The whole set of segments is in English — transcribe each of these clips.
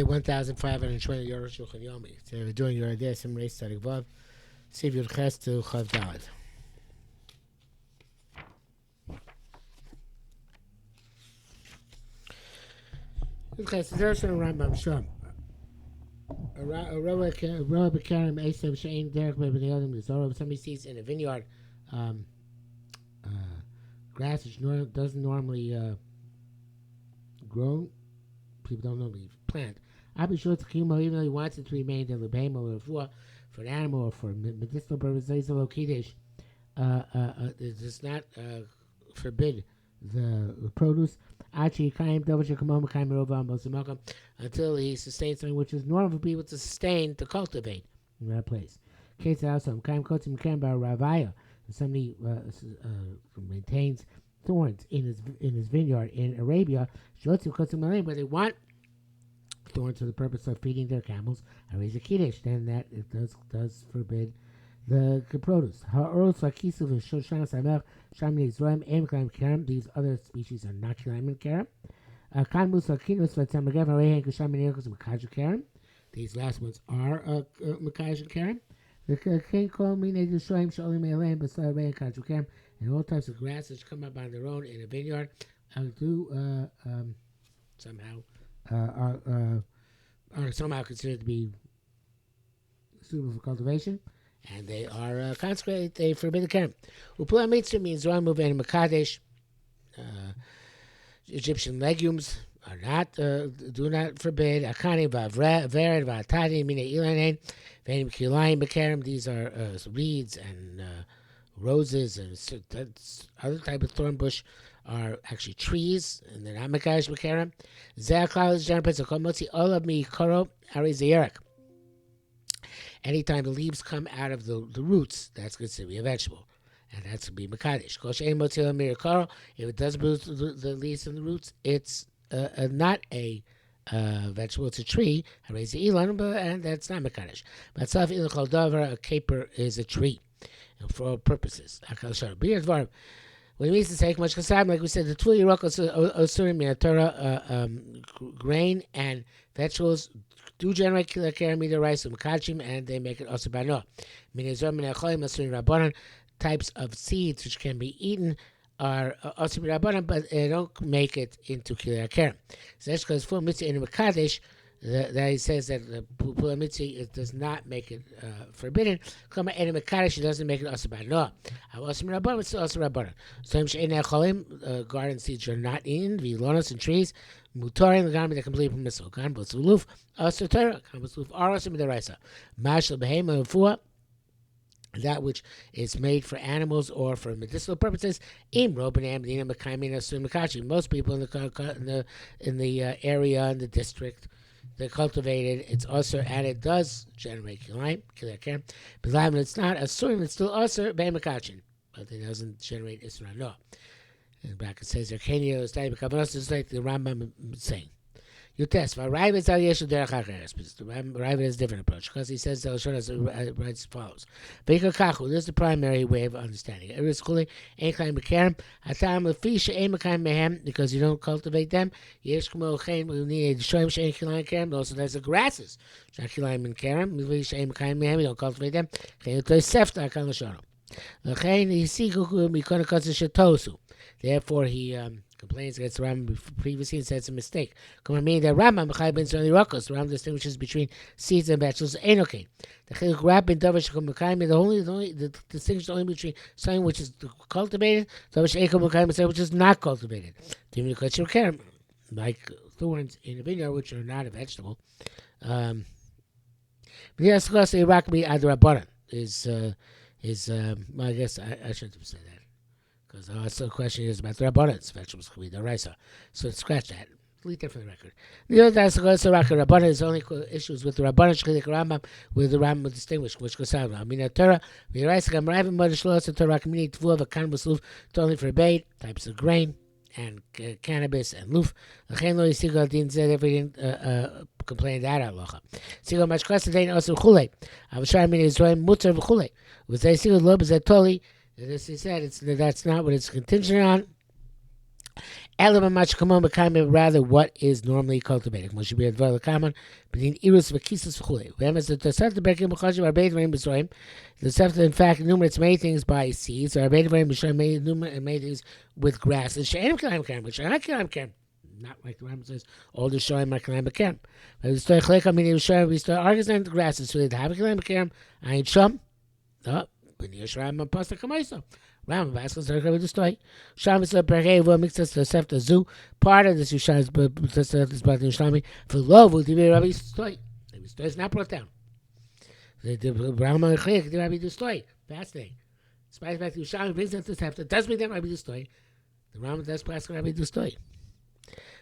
Wednesday, 1,520 Euro Shulchan Yomi. Today we're doing your idea, some race starting Vav, Siv Yud Ches to Chav Daled. Yud Ches, there's a Rambam Shom. A Roa Bekarim Esav Shein Derek Bebe Neodim Lizoro. Somebody sees in a vineyard grass which doesn't normally grow. People don't normally plant. I'll be sure to chemo, even though he wants it to remain in the behemo or for an animal or for medicinal purposes. It does not forbid the produce until he sustains something which is normal for people to sustain, to cultivate in that place. Somebody maintains thorns in his vineyard in Arabia, where they want thorns for the purpose of feeding their camels. I raise a kiddush, then that it does forbid the produce. These other species are not kilaim and kerem. These last ones are makash and kerem. And all types of grasses come up on their own in a vineyard are somehow considered to be suitable for cultivation, and they are consecrated. They forbid the kerem. Upula mitzvah means Ramu and Makadesh. Egyptian legumes are not do not forbid. Akani v'avred v'atadi mina ilanein v'enim kilayim b'kerem. These are reeds and roses and other type of thorn bush are actually trees, and they're not makadosh b'kerem. Ze'aklal is general principle. Motzi olav mi'koro ari zeyerek. Anytime the leaves come out of the roots, that's considered to be a vegetable, and that's to be makadosh. Kol she'ein motzi olav mi'koro. If it does produce the leaves and the roots, it's not a vegetable. It's a tree. Ari ze'ilan, and that's not makadosh. But saf ilan kol davar, a caper is a tree for all purposes. When it means to take much kasab, like we said, the 2 Asurim in Torah, grain and vegetables do generate kerem rice and makachim, and they make it also bano. Types of seeds which can be eaten are also rabbanan, but they don't make it into kilah kerem. So that's because for mitzvah in Makadesh, that he says that the Pula Mitzvah does not make it forbidden. Kama Ena Mekadosh, it doesn't make it also bad. No. Also Rabbanan, it's also Rabbanan. So garden seeds are not eaten, vilonos and trees. Mutorim, the garment that completely permissible. Garment with uluf, also Torah. Garment with uluf are also midaraisa. Mashal behema ufua, that which is made for animals or for medicinal purposes. Most people in the area, in the district, they cultivated. It's also, and it does generate kilayim, kerem. But it's not a surim. It's still also be'emakachin, but it doesn't generate isra no. In the bracket says there kenyo is like the Rambam saying. You test. Ravid is al-yeshu derech hacheres. Ravid has a different approach because he says the Lashon writes as follows. V'ikakachu. This is the primary way of understanding it. Eretz chuli ein kaim b'kerem. Hatam lefi she'ein mekayim mehem, because you don't cultivate them. Yesh k'mo chen u'niyeh d'shoyim she'ein kilayim kerem. Also, there's the grasses. She'ein and kerem. Lefi she'ein mekayim mehem. You don't cultivate them. Chen u'toy sefta kan l'shono. L'chein yisigu mikona kotze shetosu. Therefore, he complains against the Rambam previously and says it's a mistake. Come on, meaning that Rambam the Rambam distinguishes between seeds and vegetables. Enokain. The distinction only between something which is cultivated, which is not cultivated. Like thorns in a vineyard, which are not a vegetable. Well, I guess I shouldn't have said that. Because the question is about the Rabbanans. Vegetables could be the Raisa. So scratch that. Delete that from the record. The other that's the Rabbanan is only issues with the Rabbanan Rambam, with the Rambam distinguished, which goes out. I mean, the Torah, the Raisa, Gamraivim, Modishlos, the Torah, community, Tvuah, the Cannabis, Luf, totally forbade, types of grain, and cannabis, and Luf. Lachen lo yisigo din zed, if we didn't complain that halacha. Sigo machkas, they also chulei. Avashar min Israel, mutar v'chulei. With they sigo lo, but totally. This he said, that's not what it's contingent on. Rather, what is normally cultivated. Moshe be advar l'kaman, between irus v'kisus v'chulei. Remember, the Tosefta Berkim B'chashim Arbei Dvarim B'Sroim. The Tosefta, in fact, enumerates many things by seeds. Or Arbei Dvarim B'Sroim many things with grasses. She'enim Kilayim Kerem, which are not Kilayim Kerem. Not like the Rambam says, all the Shoyim are Kilayim Kerem. But we start Chalekah, meaning Shoyim, we start arguing the grasses. So they have a Kilayim Kerem. Ayin Shom. No, when you're Shram and Pastor Kamaiso. Rambam asks us to destroy. Shabbos leperhei mixed us to Tosefta Zu. Part of this Yushan is Tosefta Batin Shlami. For love will be Rabbi destroy. Rabbi destroy is not brought down. The Rambam Chayik the Rabbi destroy. Fascinating. Despite the fact that Yushan brings us to Tosefta, does bring down Rabbi destroy. The Rambam does pass Rabbi destroy.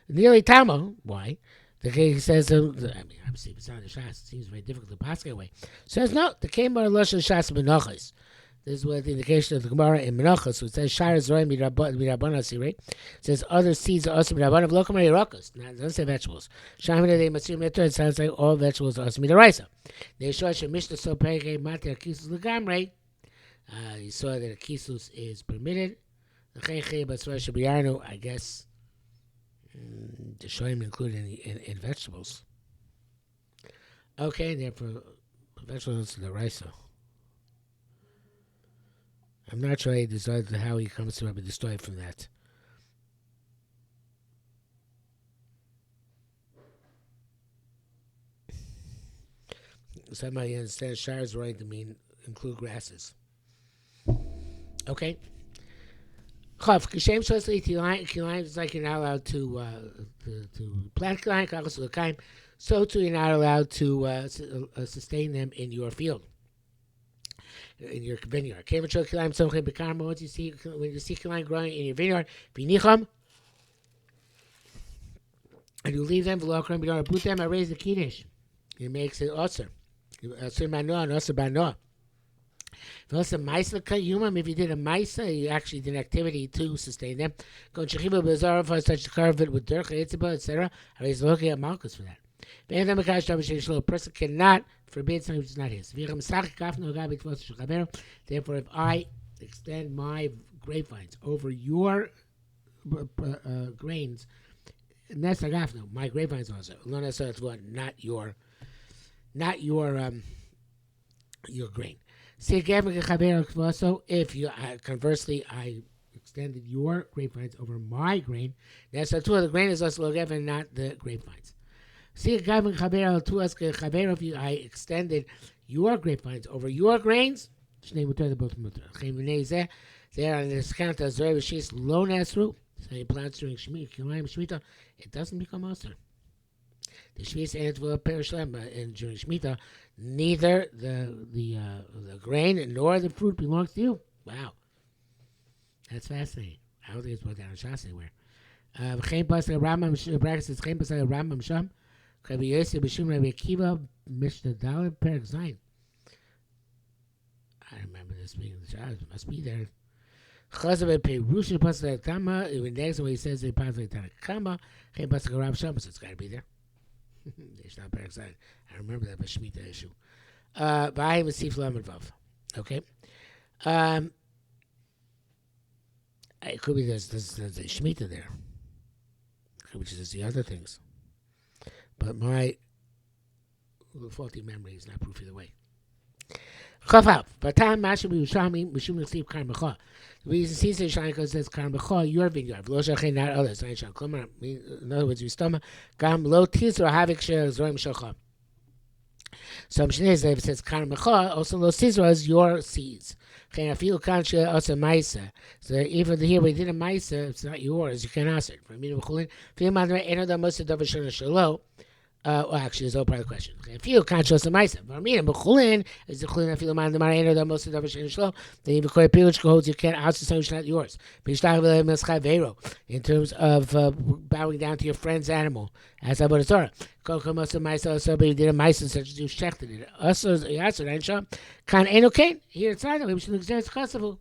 Nearly Tamo. Why? The king says, obviously, it's not the Shas. It seems very difficult to pass away. Says no. The king bar Lashon Shas Menachos. This is what the indication of the Gemara in Menachos. So it says Shar Zorim Mirabban Asiri. It says other seeds are also Mirabban of Lokamari Rokas. It doesn't say vegetables. Shamina de Masir Mitter. It sounds like all vegetables are also Midaraisa. They show us Mishnah so Perike Matir Kisus Legamre. You saw that a kisus is permitted. The Chayche Basra Shabiyarnu. I guess the Shoyim included in vegetables. Okay, therefore vegetables the Raisa. I'm not sure he decided how he comes to be destroyed from that. Somebody understands Shar is right to mean include grasses. Okay. Chav, Kishem Shosli Kilayim is like you're not allowed to plant Kilayim, so too you're not allowed to sustain them in your field. In your vineyard. Once you see when you see kilayim growing in your vineyard, v'nicham, and you leave them, v'lokram, you don't boot them, I raise the kiddush. It makes it osir. Osir manoah and osir banoah. If also maisa kayumam, if you did a maisa, you actually did an activity to sustain them. Go chechiva b'zara, if I touch to carve it with derech, etzibah, etc. I raise the loki at malchus for that. A person cannot forbid something which is not his. Therefore, if I extend my grapevines over your grains, my grapevines also, not your grain. So if you conversely, I extended your grapevines over my grain, that's the grain is also and not the grapevines. See, if I extended your grapevines over your grains, they are on this count as low nasru. So he plants during Shemitah, it doesn't become osir. The Shemitah will perish and during Shemitah, neither the grain nor the fruit belongs to you. Wow, that's fascinating. I don't think it's put down in Shas anywhere. Rambam Sham. Rabbi Yosef B'Shum Rabbi Akiva Mishnah Dalet Perek Zayin. I remember this being in the Shas. It must be there. Chazav Perushin Pasuk Tama. Even next when he says the Pasuk Tanakama, Chem Pasuk Rav Sham. So it's got to be there. It's not Perek Zayin. I remember that Shemitah issue. Ba'ayim V'Sif Lamed Vav. Okay. It could be there's a Shemitah there, which is the other things. But my faulty memory is not proof either way. The reason Caesar Shanko says Karmacha, your vineyard, not others. In other words, Gam Lo Tizra Havik Zorim Shocha. So Mishnah says Karmacha, also Lo Tizra is your seeds. So even here we did a Maisa, it's not yours, you can't ask it. Well, actually, there's no part of the question. If you can't show some Maisa, Bechulin is the Chulin. If you mind the Marino, the most of the Shlo, then you require Pilich holds you can't ask something which is not yours. In terms of bowing down to your friend's animal, as I would Torah. Kokomosa Maisa, so but you did a Maisa such as you shechted it. Also, Yasser, and Shah, Kan Enokain. Here it's not, we should exert Kosovo.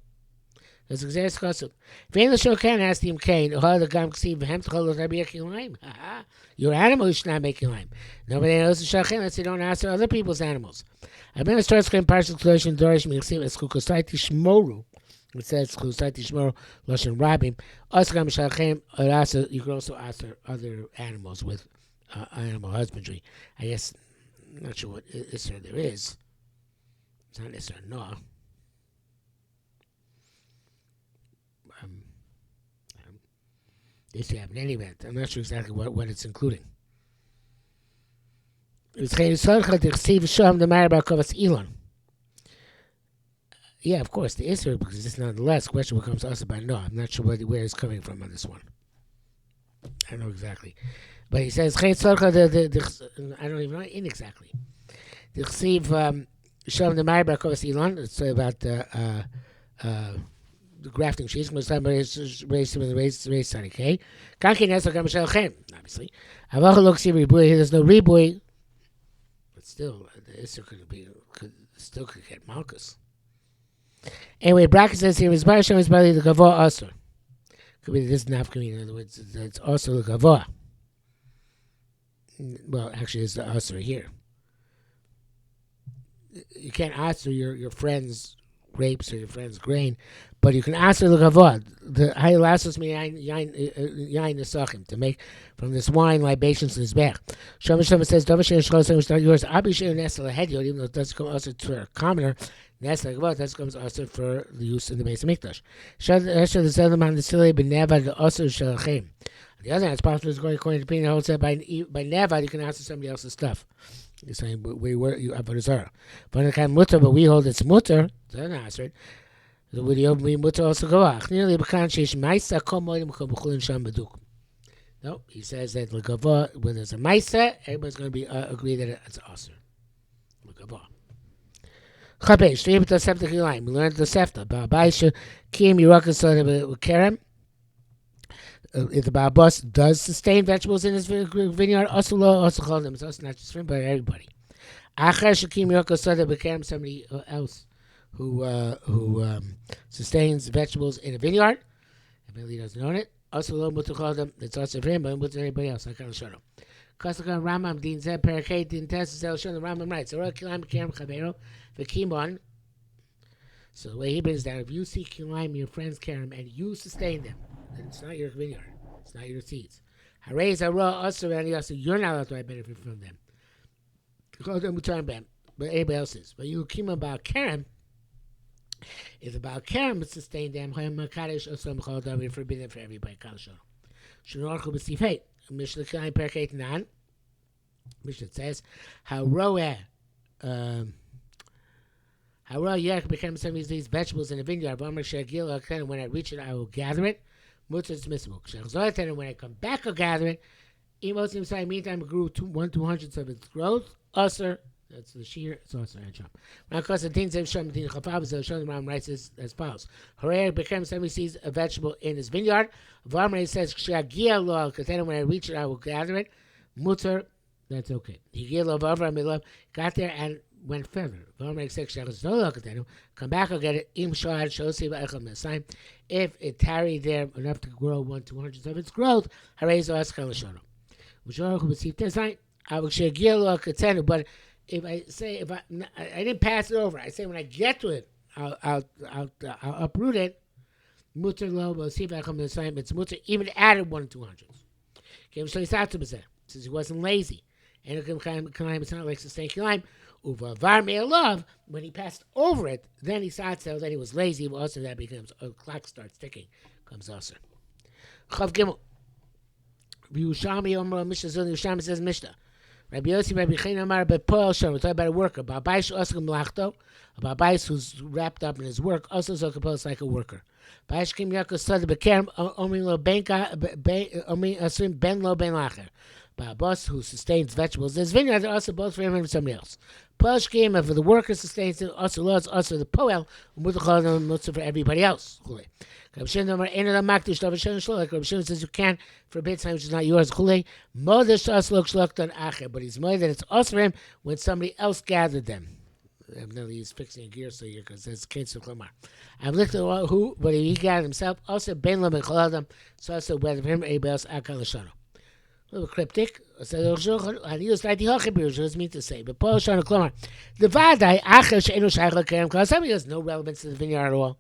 That's exactly Kosovo. If you show can ask him Cain, the Gam Ksiv, Hem to hold Rabbi Akilaim. Your animal you should not make lime. Nobody knows the Shachin unless you don't ask other people's animals. I've been a start screen partial solution Dorish Mixiv as Kukosaiti Shmoru. It says Chusai Tishmor Lashon Rabim. Osgam Shalchem. You can also answer other animals with animal husbandry. I guess I'm not sure what Isser there is. It's not Isser no. This have in any event. I'm not sure exactly what it's including. It's the Elon. Yeah, of course, the Isser, because it's nonetheless. Question becomes also by no. I'm not sure where it's coming from on this one. I don't know exactly. But he says, I don't even know in exactly. The Chsiv Shalom the Ma'ar B'Kovas Elon. It's about the grafting sheets. Somebody raised Sunny K. Kanki Nesor Gam Shalchem. Obviously, Havacha Lo Ksiv Ribuy. There's no Ribuy, but still, the Isser could get Malchus. Anyway, Bracket says here, is Bar Shem is Bali the Gavoa also. Could be this nafkamina. In other words, it's also the Gavoa. Well, actually, it's the Asr here. You can't answer your friend's grapes or your friend's grain, but you can answer the Gavoa. The Hayilasos me yain nesachim, to make from this wine libations in his back. Shlomo says, Dovashin Shlomo is not yours. Abi Shem Nesel Hediot, even though it doesn't come also to a commoner. That's like what that comes also for the use in the base of Mikdash. The other hand, it's possible it's going according to opinion holds that by Nevad you can answer somebody else's stuff. You're saying we were you Avodah but the kind mutter, but we hold it's mutter. Doesn't answer it. The video we mutter also go out. Nearly b'kan ma'isa kol moedim kol b'chulin sham beduk. No, he says that l'gavah when there's a ma'isa, everybody's going to be agree that it's aser. L'gavah. Chabesh, to the septic line. We learned the sefta. Ba'abaisha kim yirakas kerem. If the Ba'abas does sustain vegetables in his vineyard, also call them. It's also not just for him, but everybody. Acher shakim yirakas kerem, somebody else who sustains vegetables in a vineyard. If he doesn't own it, also lo mutu call them. It's also for him, but mutu anybody else. I can't show them. Kasaka Ramam Din Zeb Parakate Din Tessazel Shon the Ramam writes, Arukh Kilaim Kerem Chabero V'Kimon. So the way he brings down, if you see Kilaim, your friends Kerem, and you sustain them, then it's not your vineyard, it's not your seeds. Harayz Hara Asr and Yasser, you're not allowed to benefit from them. But anybody else is. But you Kimon Baal Kerem, if the Baal Kerem sustained them, Makadesh Osam Chaldam, we forbidden for everybody. Kalshon. Shnorchu B'Sif 8. Mishnah Kain Perkate Nan. Mishnah says, how roeh Yerk became some of these vegetables in a vineyard. When I reach it, I will gather it. And when I come back, I'll gather it. Meantime, it grew 1/200 of its growth. Usher, that's the shear, it's also a chop. When I cause the things of Shem Din Chafab, so Shem Ram writes as follows. Horer became some sees a vegetable in his vineyard. Varmar says, Shagia lo al katena, when I reach it, I will gather it. Mutter, that's okay. He got there and went further. Varmar says, Shachas no lo katena, come back, I'll get it. Im shad shosi v'echel mesayim. If it tarried there enough to grow 1/200 of its growth, Harei zo askal l'shono. V'shorach b'sif tesayim. I will shagia lo al katena, but if I say I didn't pass it over, I say when I get to it, I'll uproot it. Mutter lo b'sif echel mesayim. It's mutter even added 1/200. Since he wasn't lazy, and it's not like sustain kilaim. Uva varmei love, when he passed over it, then he saw it, then he was lazy. Also, that becomes a clock starts ticking. Comes also. Chav Gimel. Yushami Omer Mishnah Zul. Yushami says Mishnah. Rabbi Yossi, Rabbi Chaim Amar, but Paul Shem. We're talking about a worker. Ba'abayis Oscar Melachto. Ba'abayis who's wrapped up in his work. Also, Zokapos like a worker. Ba'ayish Kim Yaakov Sada Bekerem Omi Lo Benka Omi Asrim Ben Lo Ben Lacher. Ba'abos who sustains vegetables. There's vineyard. They're also both for him and for somebody else. Poel Shkim, if the worker sustains it, also laws, also the Poel, Mutzah for everybody else. Like Rabbi Shimon says you can't forbid something which is not yours. But he's more that it's also for him when somebody else gathered them. Evidently he's fixing a gear so here because it's cancel Klomar. I've looked at who, but he gathered himself. Also Ben Lo Ben Choladam, so also whether for him or anybody else, Akal Lashano. A little cryptic. I used like the Hochibur, just mean to say. But Paul Shana Klomar, the Vadai, Acher Sheinu Shaycha Kerem, because somebody has no relevance to the vineyard at all.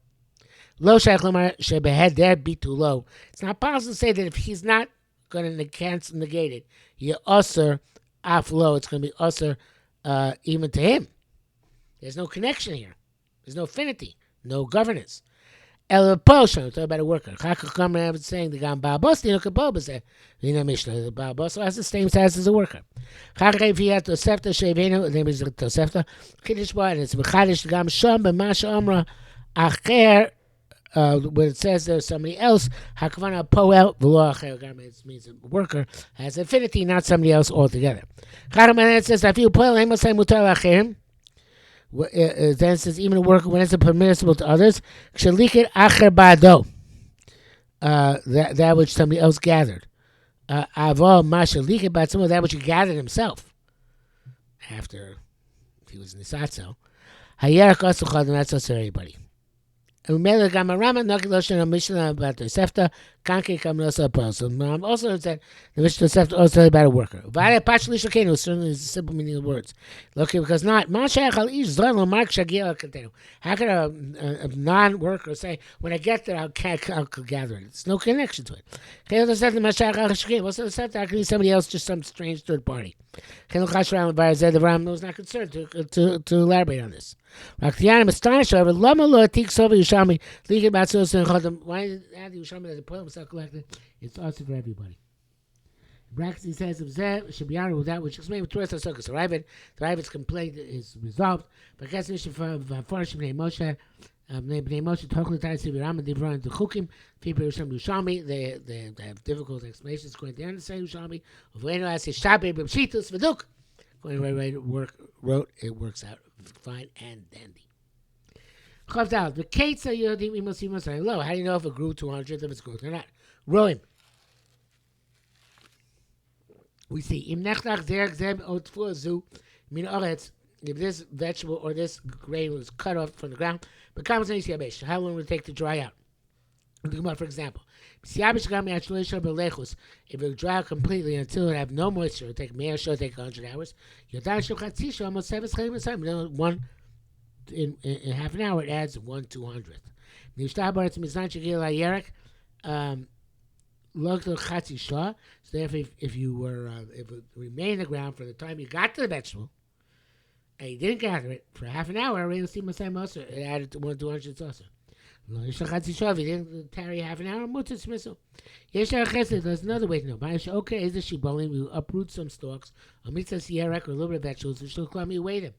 Lo shaykh lamar shebeheder bitulo. It's not possible to say that if he's not going to cancel negate it, you usher off low. It's going to be usher even to him. There's no connection here. There's no affinity, no governance. El Poshan, talk about a worker. Chacham is saying the Gam Babos, the Kabobas, the Mishnah, the Babos has the same status as a worker. Chacham, if he had Tosefta, Sheveno, the name is Tosefta, Kiddush Bar, and it's Mechadish, Gam Shom, B'Masha Omra, Acher, when it says there's somebody else, Hakvana Poel, V'lo Acher, Gam, it means a worker, has affinity, not somebody else altogether. Chacham, and it says, I feel Poel, Hemo Say Mutar Acherim, then it says even a worker when it's permissible to others. That which somebody else gathered. That which he gathered himself after he was in the satzel. That's also everybody. Also said the Mishnah Tosefta also about a worker. Certainly is the simple meaning of the words. Look, because not how can a non-worker say when I get there I'll gather it? There's no connection to it. Also how can somebody else, just some strange third party? The Ram was not concerned to elaborate on this. I'm astonished, however, why did the Yerushalmi that the poem was collected? It's also for everybody. Brackets, he says, should be honored with that which explained with Torah Sukkot. So Ravid's complaint is resolved. But I guess we should Moshe, Bnei Moshe, Tokli Taisi, Viram, and Divran, the Chukim, people Yerushalmi, they have difficult explanations going to understand Yerushalmi. When I say Shabbat, B'Shitus, V'duk, when I wrote, it works out fine and dandy. Chaved out. The Kates are Yodim Imos low. How do you know if it grew to 100, if it's growth or not? Roim. We see Im Nechdach Zerg Zeb Otfu Zu Min Oretz. If this vegetable or this grain was cut off from the ground, becomes an Isyabesh. How long would it take to dry out? For example, if it dry out completely until it have no moisture, it'll take 100 hours. One in half an hour, it adds 1/200th. So therefore, if it remained in the ground from the time you got to the vegetable and you didn't gather it for half an hour, it added to 1/200th also. If you didn't tarry half an hour, there's another way to know. Okay, is the shibolim, you uproot some stalks, or mitzvah yerek, or a little bit of vegetables, which will come, you weigh them.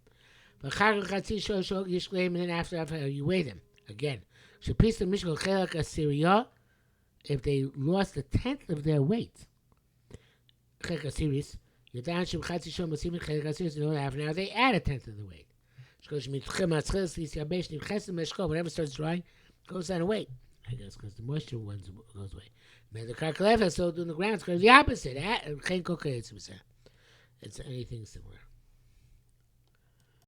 And then after you weigh them again. If they lost a tenth of their weight, half an hour, they add a tenth of the weight. Whenever it starts drying, it goes down in weight. I guess because the moisture goes away. The calculator, so doing the ground, it's the opposite. It's anything similar.